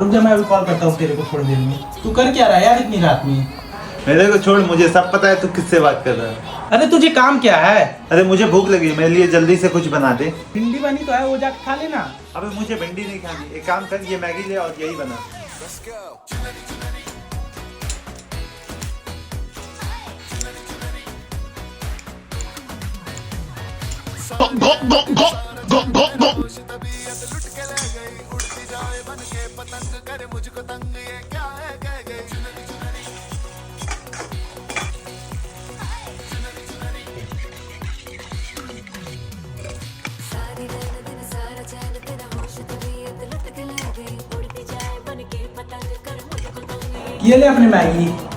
रुक जा, मैं अभी कॉल करता हूँ तेरे को थोड़ी देर में। तू कर क्या रहा है यार इतनी रात में? मेरे को छोड़, मुझे सब पता है तू किससे बात कर रहा है। अरे तुझे काम क्या है? अरे मुझे भूख लगी, मेरे लिए जल्दी से कुछ बना दे। भिंडी बनी तो है, वो जाके खा लेना। अबे मुझे भिंडी नहीं खानी, एक काम कर, ये मैगी ले और यही बना। ये ले अपनी मैगी।